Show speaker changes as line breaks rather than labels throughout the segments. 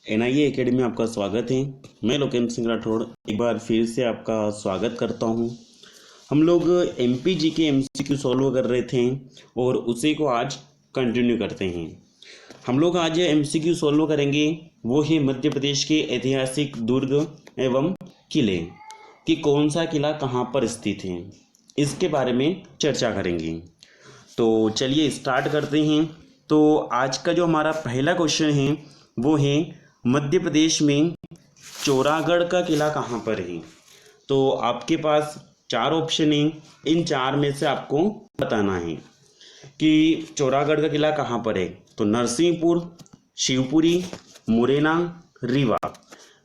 NIA academy में आपका स्वागत है। मैं लोकेंद्र सिंह राठौड़ एक बार फिर से आपका स्वागत करता हूं। हम लोग एमपीजी के एमसीक्यू सॉल्व कर रहे थे और उसी को आज कंटिन्यू करते हैं। हम लोग आज एमसीक्यू सॉल्व करेंगे, वो है मध्य प्रदेश के ऐतिहासिक दुर्ग एवं किले कि कौन सा किला कहाँ पर स्थित है, इसके बारे में चर्चा करेंगे। तो चलिए स्टार्ट करते हैं। तो आज का जो हमारा पहला क्वेश्चन है वो है मध्य प्रदेश में चौरागढ़ का किला कहाँ पर है। तो आपके पास चार ऑप्शन हैं, इन चार में से आपको बताना है कि चौरागढ़ का किला कहाँ पर है। तो नरसिंहपुर, शिवपुरी, मुरैना, रीवा।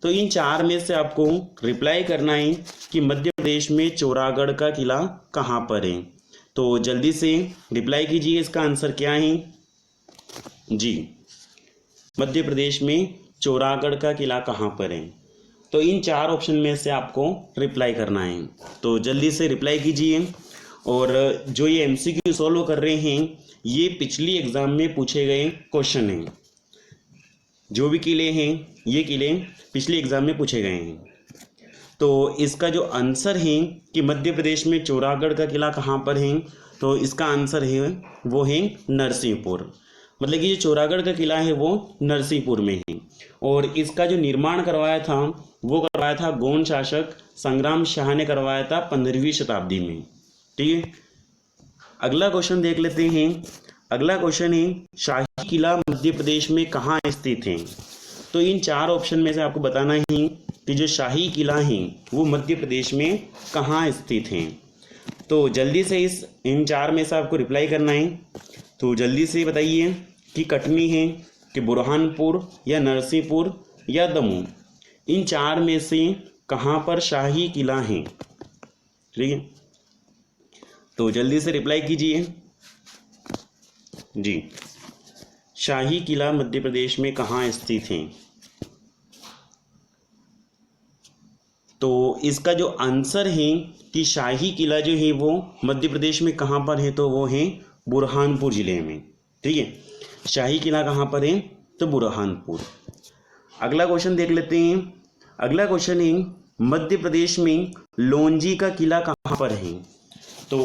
तो इन चार में से आपको रिप्लाई करना है कि मध्य प्रदेश में चौरागढ़ का किला कहाँ पर है। तो जल्दी से रिप्लाई कीजिए, इसका आंसर क्या है जी। मध्य प्रदेश में चौरागढ़ का किला कहाँ पर है। तो इन चार ऑप्शन में से आपको रिप्लाई करना है, तो जल्दी से रिप्लाई कीजिए। और जो ये एमसीक्यू सॉल्व कर रहे हैं ये पिछली एग्जाम में पूछे गए क्वेश्चन हैं। जो भी किले हैं ये किले पिछले एग्जाम में पूछे गए हैं। तो इसका जो आंसर है कि मध्य प्रदेश में चौरागढ़ का किला कहाँ पर है, तो इसका आंसर है वो है नरसिंहपुर। मतलब कि जो चौरागढ़ का किला है वो नरसिंहपुर में है और इसका जो निर्माण करवाया था वो करवाया था गोंड शासक संग्राम शाह ने करवाया था 15वीं शताब्दी में। ठीक है, अगला क्वेश्चन देख लेते हैं। अगला क्वेश्चन है शाही किला मध्य प्रदेश में कहाँ स्थित है। तो इन चार ऑप्शन में से आपको बताना है कि जो शाही किला है वो मध्य प्रदेश में कहाँ स्थित है। तो जल्दी से इन चार में से आपको रिप्लाई करना है। तो जल्दी से बताइए कि कटनी है कि बुरहानपुर या नरसिंहपुर या दमू। इन चार में से कहाँ पर शाही किला है। ठीक है, तो जल्दी से रिप्लाई कीजिए जी। शाही किला मध्य प्रदेश में कहाँ स्थित है। तो इसका जो आंसर है कि शाही किला जो है वो मध्य प्रदेश में कहाँ पर है, तो वो है बुरहानपुर जिले में। ठीक है, शाही किला कहाँ पर है, तो बुरहानपुर। अगला क्वेश्चन देख लेते हैं। अगला क्वेश्चन है मध्य प्रदेश में लोंजी का किला कहाँ पर है। तो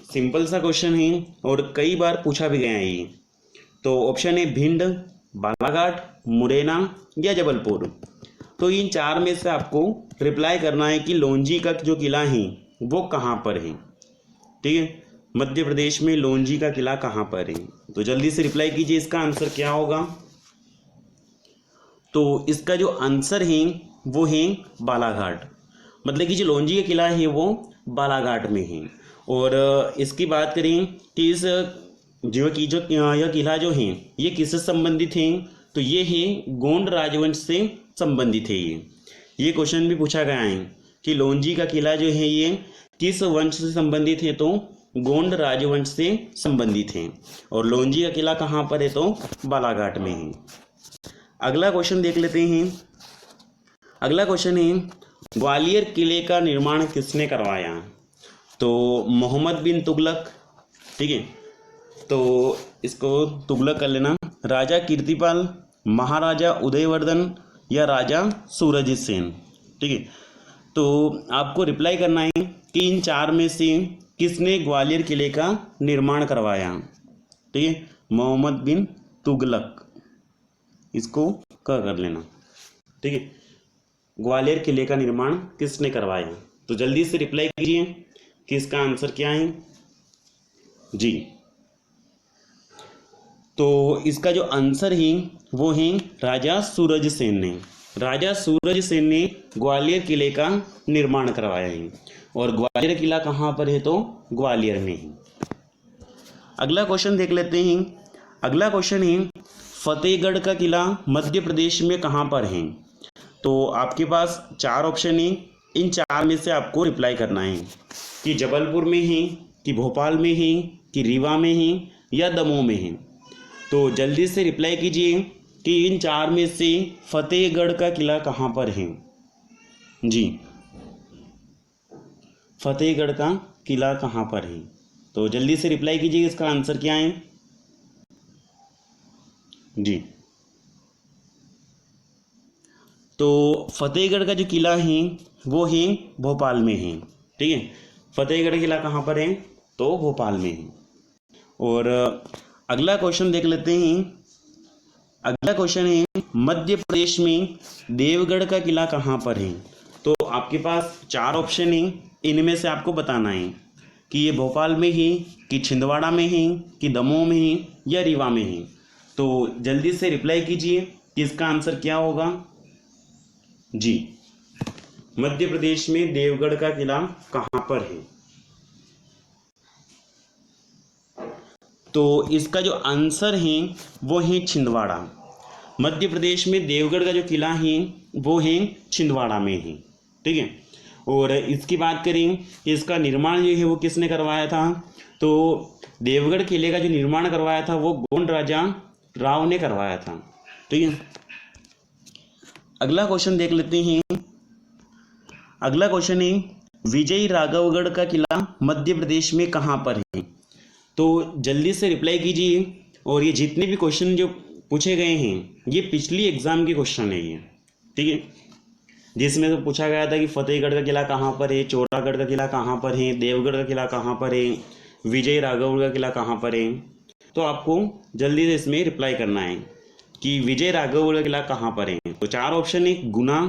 सिंपल सा क्वेश्चन है और कई बार पूछा भी गया है ये। तो ऑप्शन है भिंड, बालाघाट, मुरैना या जबलपुर। तो इन चार में से आपको रिप्लाई करना है कि लोंजी का जो किला है वो कहाँ पर है। ठीक है, मध्य प्रदेश में लोंजी का किला कहाँ पर है। तो जल्दी से रिप्लाई कीजिए, इसका आंसर क्या होगा। तो इसका जो आंसर है वो है बालाघाट। मतलब कि जो लोंजी का किला है वो बालाघाट में है। और इसकी बात करें कि इस यह किला जो है ये किससे संबंधित है, तो ये है गोंड राजवंश से संबंधित है। ये क्वेश्चन भी पूछा गया है कि लोंजी का किला जो है ये किस वंश से संबंधित है, तो गोंड राजवंश से संबंधित है। और लोंजी का किला कहाँ पर है, तो बालाघाट में है। अगला क्वेश्चन देख लेते हैं। अगला क्वेश्चन है ग्वालियर किले का निर्माण किसने करवाया। तो मोहम्मद बिन तुगलक। ठीक है, तो इसको तुगलक कर लेना। राजा कीर्तिपाल, महाराजा उदयवर्धन या राजा सूरज सेन। ठीक है, तो आपको रिप्लाई करना है कि इन चार में से किसने ग्वालियर किले का निर्माण करवाया। ठीक है, मोहम्मद बिन तुगलक, इसको कर लेना। ठीक है, ग्वालियर किले का निर्माण किसने करवाया। तो जल्दी से रिप्लाई कीजिए कि इसका आंसर क्या है जी। तो इसका जो आंसर है वो है राजा सूरज सेन ने। राजा सूरज सेन ने ग्वालियर किले का निर्माण करवाया है। और ग्वालियर किला कहाँ पर है, तो ग्वालियर में है। अगला क्वेश्चन देख लेते हैं। अगला क्वेश्चन है फतेहगढ़ का किला मध्य प्रदेश में कहाँ पर है। तो आपके पास चार ऑप्शन है, इन चार में से आपको रिप्लाई करना है कि जबलपुर में है, कि भोपाल में है, कि रीवा में है या दमोह में है। तो जल्दी से रिप्लाई कीजिए कि इन चार में से फतेहगढ़ का किला कहाँ पर है जी। फतेहगढ़ का किला कहाँ पर है। तो जल्दी से रिप्लाई कीजिए, इसका आंसर क्या है जी। तो फतेहगढ़ का जो किला है वो है भोपाल में है। ठीक है, फतेहगढ़ किला कहाँ पर है? तो भोपाल में है। और अगला क्वेश्चन देख लेते हैं। अगला क्वेश्चन है मध्य प्रदेश में देवगढ़ का किला कहाँ पर है? तो आपके पास 4 ऑप्शन हैं, इनमें से आपको बताना है कि ये भोपाल में है, कि छिंदवाड़ा में है, कि दमोह में है, या रीवा में है। तो जल्दी से रिप्लाई कीजिए कि इसका आंसर क्या होगा। जी, मध्य प्रदेश में देवगढ़ का किला कहाँ पर है? तो इसका जो आंसर है वो है छिंदवाड़ा। मध्य प्रदेश में देवगढ़ का जो किला है वो है छिंदवाड़ा में है। ठीक है, और इसकी बात करें कि इसका निर्माण जो है वो किसने करवाया था? तो देवगढ़ किले का जो निर्माण करवाया था वो गोंड राजा राव ने करवाया था। ठीक है, अगला क्वेश्चन देख लेते हैं। अगला क्वेश्चन है विजय राघवगढ़ का किला मध्य प्रदेश में कहाँ पर है? तो जल्दी से रिप्लाई कीजिए। और ये जितने भी क्वेश्चन जो पूछे गए हैं ये पिछली एग्जाम के क्वेश्चन है ये। ठीक है, जिसमें तो पूछा गया था कि फतेहगढ़ का किला कहाँ पर है, चौरागढ़ का किला कहाँ पर है, देवगढ़ का किला कहाँ पर है, विजय राघवगढ़ का किला कहाँ पर है। तो आपको जल्दी से इसमें रिप्लाई करना है कि विजय राघवगढ़ का किला कहाँ पर है। तो 4 ऑप्शन है, गुना,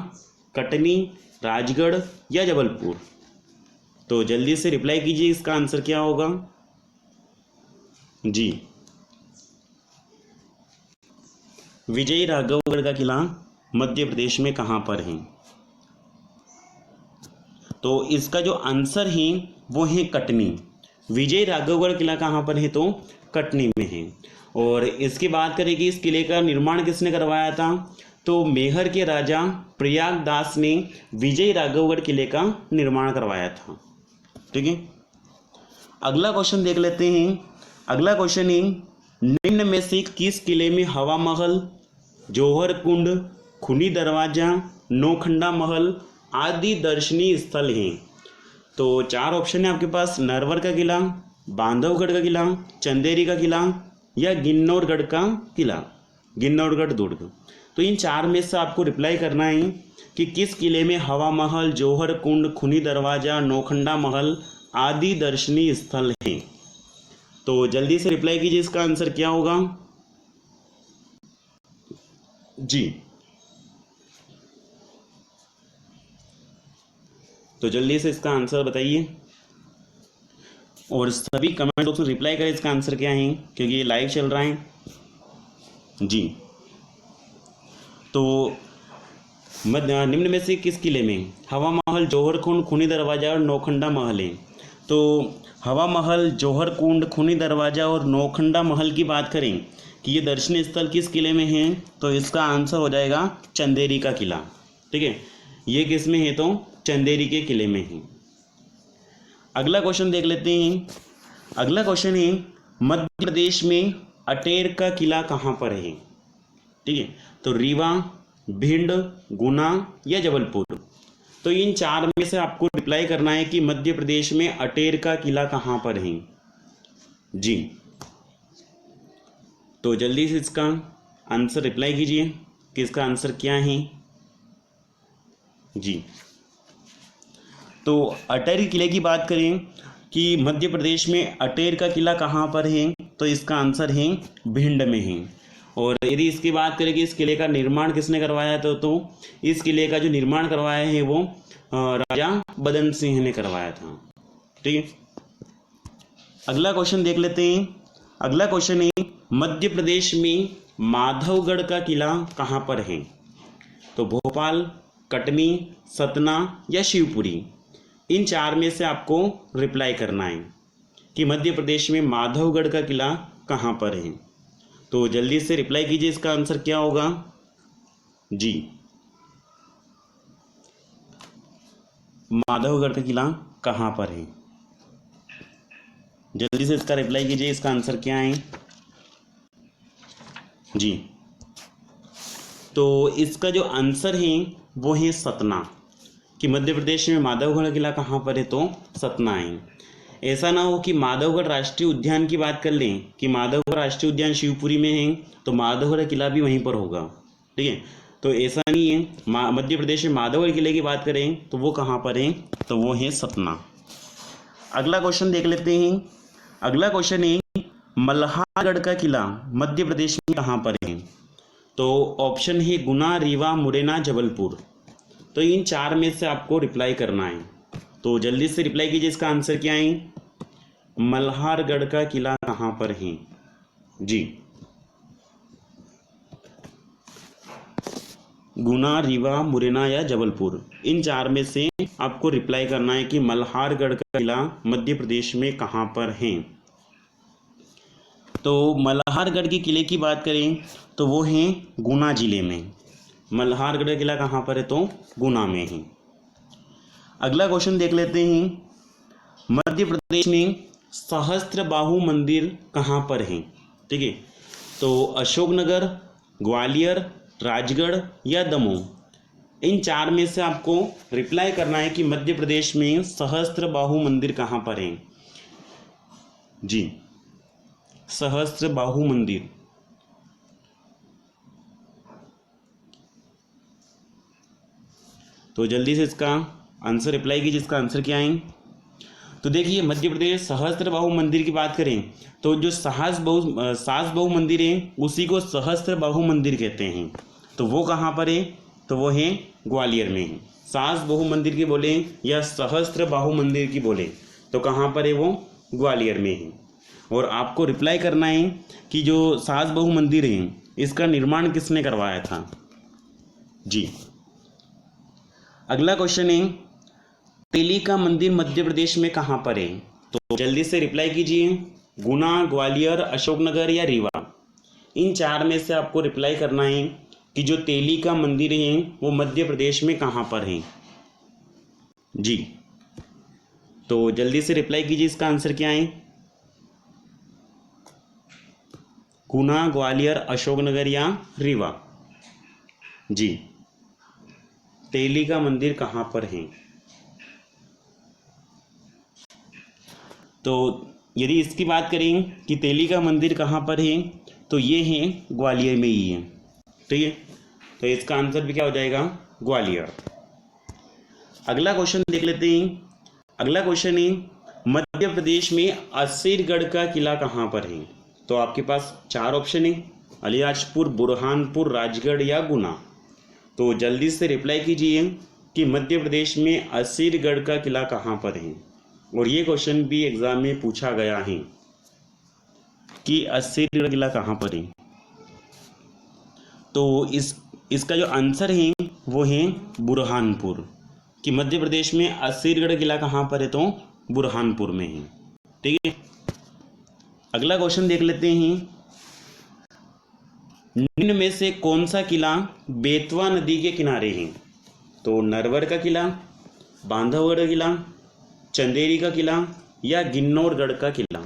कटनी, राजगढ़ या जबलपुर। तो जल्दी से रिप्लाई कीजिए, इसका आंसर क्या होगा। जी, विजय राघवगढ़ का किला मध्य प्रदेश में कहाँ पर है? तो इसका जो आंसर है वो है कटनी। विजय राघवगढ़ किला कहाँ पर है? तो कटनी में है। और इसकी बात करें कि इस किले का निर्माण किसने करवाया था? तो मेहर के राजा प्रयागदास ने विजय राघवगढ़ किले का निर्माण करवाया था। ठीक है, अगला क्वेश्चन देख लेते हैं। अगला क्वेश्चन है निम्न में से किस किले में हवा महल, जौहर कुंड, खूनी दरवाजा, नौखंडा महल आदि दर्शनीय स्थल हैं? तो 4 ऑप्शन है आपके पास, नरवर का किला, बांधवगढ़ का किला, चंदेरी का किला या गिन्नौरगढ़ का किला, गिन्नौरगढ़ दुर्ग। तो इन 4 में से आपको रिप्लाई करना है कि किस किले में हवा महल, जौहर कुंड, खूनी दरवाजा, नौखंडा महल आदि दर्शनीय स्थल हैं। तो जल्दी से रिप्लाई कीजिए, इसका आंसर क्या होगा। जी, तो जल्दी से इसका आंसर बताइए और सभी कमेंट बॉक्स में रिप्लाई करें इसका आंसर क्या है, क्योंकि ये लाइव चल रहा है। जी, तो निम्न में से किस किले में हवा महल, जौहर कुंड, खूनी दरवाजा और नौखंडा महल है? तो हवा महल, जौहर कुंड, खूनी दरवाजा और नौखंडा महल की बात करें कि ये दर्शनीय स्थल किस किले में है, तो इसका आंसर हो जाएगा चंदेरी का किला। ठीक है, ये किस में है? तो चंदेरी के किले में है। अगला क्वेश्चन देख लेते हैं। अगला क्वेश्चन है मध्य प्रदेश में अटेर का किला कहाँ पर है? ठीक है, तो रीवा, भिंड, गुना या जबलपुर। तो इन 4 में से आपको रिप्लाई करना है कि मध्य प्रदेश में अटेर का किला कहाँ पर है। जी, तो जल्दी से इसका आंसर रिप्लाई कीजिए कि इसका आंसर क्या है। जी, तो अटेर किले की बात करें कि मध्य प्रदेश में अटेर का किला कहाँ पर है, तो इसका आंसर है भिंड में है। और यदि इसकी बात करें कि इस किले का निर्माण किसने करवाया था, तो इस किले का जो निर्माण करवाया है वो राजा बदन सिंह ने करवाया था। ठीक है, अगला क्वेश्चन देख लेते हैं। अगला क्वेश्चन है मध्य प्रदेश में माधवगढ़ का किला कहाँ पर है? तो भोपाल, कटनी, सतना या शिवपुरी। इन 4 में से आपको रिप्लाई करना है कि मध्य प्रदेश में माधवगढ़ का किला कहाँ पर है। तो जल्दी से रिप्लाई कीजिए, इसका आंसर क्या होगा। जी, माधवगढ़ का किला कहाँ पर है? जल्दी से इसका रिप्लाई कीजिए, इसका आंसर क्या है। जी, तो इसका जो आंसर है वो है सतना, कि मध्य प्रदेश में माधवगढ़ किला कहाँ पर है, तो सतना है। ऐसा ना हो कि माधवगढ़ राष्ट्रीय उद्यान की बात कर लें कि माधवगढ़ राष्ट्रीय उद्यान शिवपुरी में है तो माधवगढ़ किला भी वहीं पर होगा। ठीक है, तो ऐसा नहीं है। मध्य प्रदेश में माधवगढ़ किले की बात करें तो वो कहाँ पर है, तो वो है सतना। अगला क्वेश्चन देख लेते हैं। अगला क्वेश्चन है मल्हारगढ़ का किला मध्य प्रदेश में कहाँ पर है, तो ऑप्शन है गुना, रीवा, मुरैना, जबलपुर। तो इन चार में से आपको रिप्लाई करना है, तो जल्दी से रिप्लाई कीजिए। इसका आंसर क्या है, मल्हारगढ़ का किला कहाँ पर है जी। गुना, रीवा, मुरैना या जबलपुर, इन चार में से आपको रिप्लाई करना है कि मल्हारगढ़ का किला मध्य प्रदेश में कहाँ पर है। तो मल्हारगढ़ के किले की बात करें तो वो है गुना जिले में। मल्हारगढ़ का किला कहाँ पर है, तो गुना में है। अगला क्वेश्चन देख लेते हैं। मध्य प्रदेश में सहस्त्रबाहु मंदिर कहाँ पर है, ठीक है। तो अशोकनगर, ग्वालियर, राजगढ़ या दमोह, इन चार में से आपको रिप्लाई करना है कि मध्य प्रदेश में सहस्त्रबाहु मंदिर कहाँ पर है जी। सहस्त्रबाहु मंदिर, तो जल्दी से इसका आंसर रिप्लाई कीजिए। इसका आंसर क्या है, तो देखिए मध्य प्रदेश सहस्त्रबाहु मंदिर की बात करें तो जो सास बहु मंदिर है उसी को सहस्त्रबाहु मंदिर कहते हैं। तो वो कहाँ पर है, तो वो है ग्वालियर में है। सास बहु मंदिर की बोले या सहस्त्रबाहु मंदिर की बोले तो कहाँ पर है, वो ग्वालियर में है। और आपको रिप्लाई करना है कि जो सास बहु मंदिर है इसका निर्माण किसने करवाया था जी। अगला क्वेश्चन है तेली का मंदिर मध्य प्रदेश में कहाँ पर है, तो जल्दी से रिप्लाई कीजिए। गुना, ग्वालियर, अशोकनगर या रीवा, इन चार में से आपको रिप्लाई करना है कि जो तेली का मंदिर है वो मध्य प्रदेश में कहाँ पर है जी। तो जल्दी से रिप्लाई कीजिए। इसका आंसर क्या है, गुना, ग्वालियर, अशोकनगर या रीवा जी। तेली का मंदिर कहाँ पर है, तो यदि इसकी बात करें कि तेली का मंदिर कहाँ पर है तो ये है ग्वालियर में ही है, ठीक है। तो इसका आंसर भी क्या हो जाएगा, ग्वालियर। अगला क्वेश्चन देख लेते हैं। अगला क्वेश्चन है मध्य प्रदेश में असीरगढ़ का किला कहाँ पर है, तो आपके पास चार ऑप्शन है, अलीराजपुर, बुरहानपुर, राजगढ़ या गुना। तो जल्दी से रिप्लाई कीजिए कि मध्य प्रदेश में असीरगढ़ का किला कहाँ पर है। और ये क्वेश्चन भी एग्जाम में पूछा गया है कि असीरगढ़ किला कहाँ पर है। तो इसका जो आंसर है वो है बुरहानपुर, कि मध्य प्रदेश में असीरगढ़ किला कहाँ पर है, तो बुरहानपुर में है, ठीक है। अगला क्वेश्चन देख लेते हैं। निम्न में से कौन सा किला बेतवा नदी के किनारे है, तो नरवर का किला, बांधवगढ़ का किला, चंदेरी का किला या गिन्नौरगढ़ का किला।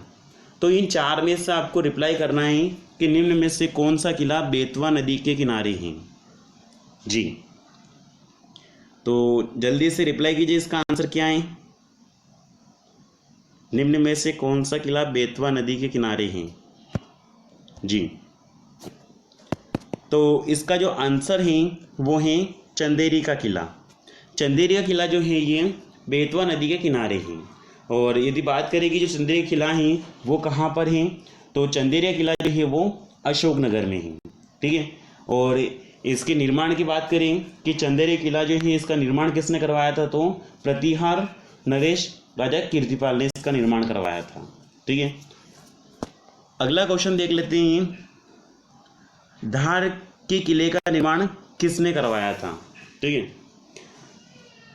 तो इन चार में से आपको रिप्लाई करना है कि निम्न में से कौन सा किला बेतवा नदी के किनारे है जी। तो जल्दी से रिप्लाई कीजिए। इसका आंसर क्या है, निम्न में से कौन सा किला बेतवा नदी के किनारे है जी। तो इसका जो आंसर है वो है चंदेरी का किला। चंदेरी का किला जो है ये बेतवा नदी के किनारे है। और यदि बात करें कि जो चंदेरी का किला है वो कहाँ पर है, तो चंदेरी का किला जो है वो अशोकनगर में है, ठीक है। और इसके निर्माण की बात करें कि चंदेरी किला जो है इसका निर्माण किसने करवाया था, तो प्रतिहार नरेश राजा कीर्तिपाल ने इसका निर्माण करवाया था, ठीक है। अगला क्वेश्चन देख लेते हैं। धार के किले का निर्माण किसने करवाया था, ठीक है।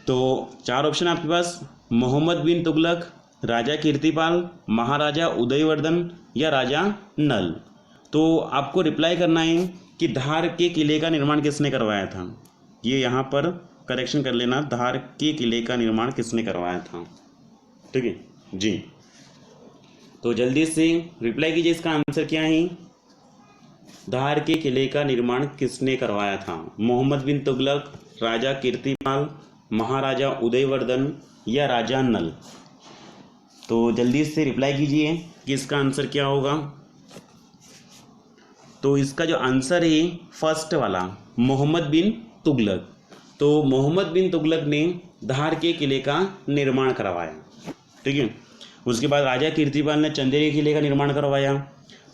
तो चार ऑप्शन आपके पास, मोहम्मद बिन तुगलक, राजा कीर्तिपाल, महाराजा उदयवर्धन या राजा नल। तो आपको रिप्लाई करना है कि धार के किले का निर्माण किसने करवाया था। ये यहाँ पर करेक्शन कर लेना, धार के किले का निर्माण किसने करवाया था, ठीक है जी। तो जल्दी से रिप्लाई कीजिए। इसका आंसर क्या है, धार के किले का निर्माण किसने करवाया था। मोहम्मद बिन तुगलक, राजा कीर्तिपाल, महाराजा उदयवर्धन या राजा नल। तो जल्दी से रिप्लाई कीजिए कि इसका आंसर क्या होगा। तो इसका जो आंसर है फर्स्ट वाला, मोहम्मद बिन तुगलक। तो मोहम्मद बिन तुगलक ने धार के किले का निर्माण करवाया, ठीक है। उसके बाद राजा कीर्तिपाल ने चंदेरी किले का निर्माण करवाया।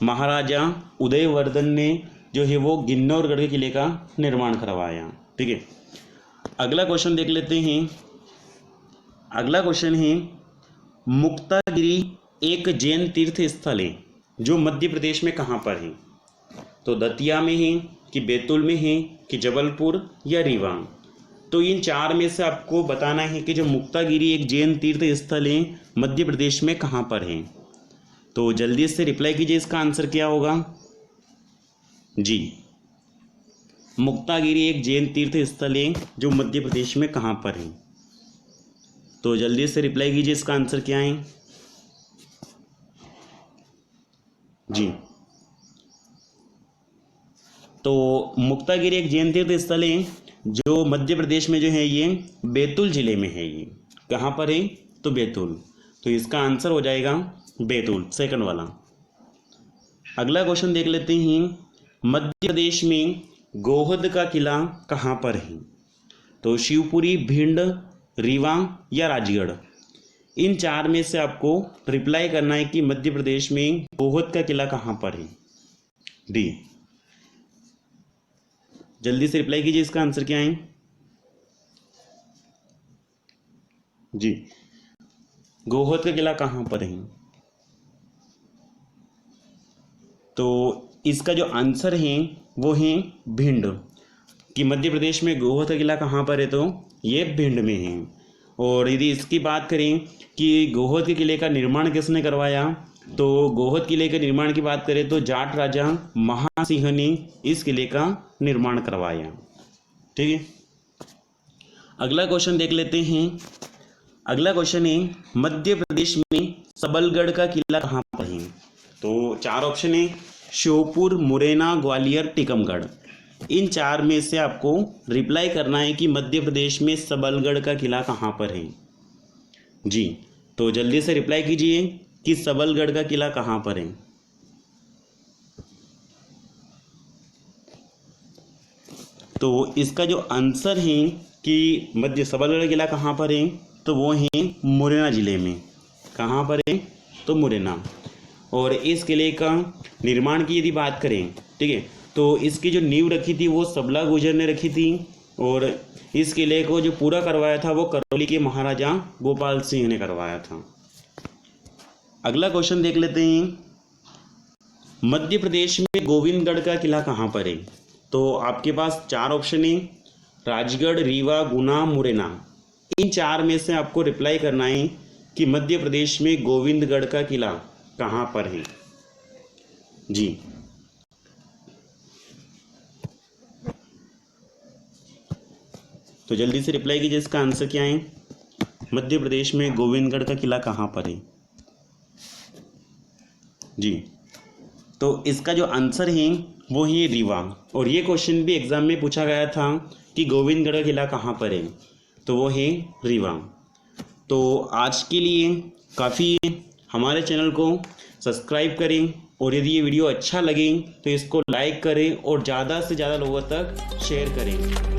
महाराजा उदयवर्धन ने जो है वो गिन्नौरगढ़ के किले का निर्माण करवाया, ठीक है। अगला क्वेश्चन देख लेते हैं। अगला क्वेश्चन है, मुक्तागिरी एक जैन तीर्थ स्थल है जो मध्य प्रदेश में कहाँ पर है? तो दतिया में है कि बैतूल में है कि जबलपुर या रीवा? तो इन चार में से आपको बताना है कि जो मुक्तागिरी एक जैन तीर्थ स्थल है मध्य प्रदेश में कहाँ पर है। तो जल्दी से रिप्लाई कीजिए, इसका आंसर क्या होगा? जी, मुक्तागिरी एक जैन तीर्थ स्थल है जो मध्य प्रदेश में कहाँ पर है। तो जल्दी से रिप्लाई कीजिए, इसका आंसर क्या है? जी, तो मुक्तागिरी एक जैन तीर्थ स्थल है जो मध्य प्रदेश में जो है ये बैतूल जिले में है। ये कहाँ पर है? तो बैतूल। तो इसका आंसर हो जाएगा बैतूल, सेकंड वाला। अगला क्वेश्चन देख लेते हैं। मध्य प्रदेश में गोहद का किला कहाँ पर है? तो शिवपुरी, भिंड, रीवा या राजगढ़? इन चार में से आपको रिप्लाई करना है कि मध्य प्रदेश में गोहद का किला कहाँ पर है। डी, जल्दी से रिप्लाई कीजिए, इसका आंसर क्या है? जी, गोहद का किला कहाँ पर है? तो इसका जो आंसर है वो है भिंड। कि मध्य प्रदेश में गोहद का किला कहाँ पर है? तो ये भिंड में है। और यदि इसकी बात करें कि गोहद के किले का निर्माण किसने करवाया, तो गोहद किले के निर्माण की बात करें तो जाट राजा महासिंह ने इस किले का निर्माण करवाया, ठीक है। अगला क्वेश्चन देख लेते हैं। अगला क्वेश्चन है, मध्य प्रदेश में सबलगढ़ का किला कहाँ पर है? तो चार ऑप्शन है, श्योपुर, मुरैना, ग्वालियर, टीकमगढ़। इन चार में से आपको रिप्लाई करना है कि मध्य प्रदेश में सबलगढ़ का किला कहाँ पर है। जी, तो जल्दी से रिप्लाई कीजिए कि सबलगढ़ का किला कहाँ पर है। तो इसका जो आंसर है कि मध्य सबलगढ़ का किला कहाँ पर है, तो वो है मुरैना जिले में। कहाँ पर है? तो मुरैना। और इस किले का निर्माण की यदि बात करें, ठीक है, तो इसकी जो नींव रखी थी वो सबला गुर्जर ने रखी थी। और इस किले को जो पूरा करवाया था वो करौली के महाराजा गोपाल सिंह ने करवाया था। अगला क्वेश्चन देख लेते हैं। मध्य प्रदेश में गोविंदगढ़ का किला कहाँ पर है? तो आपके पास चार ऑप्शन है, राजगढ़, रीवा, गुना, मुरैना। इन चार में से आपको रिप्लाई करना है कि मध्य प्रदेश में गोविंदगढ़ का किला कहाँ पर है। जी, तो जल्दी से रिप्लाई कीजिए, इसका आंसर क्या है? मध्य प्रदेश में गोविंदगढ़ का किला कहाँ पर है। जी, तो इसका जो आंसर है वो है रीवा। और ये क्वेश्चन भी एग्जाम में पूछा गया था कि गोविंदगढ़ का किला कहाँ पर है, तो वो है रीवा। तो आज के लिए काफ़ी है। हमारे चैनल को सब्सक्राइब करें और यदि ये वीडियो अच्छा लगे तो इसको लाइक करें और ज़्यादा से ज़्यादा लोगों तक शेयर करें।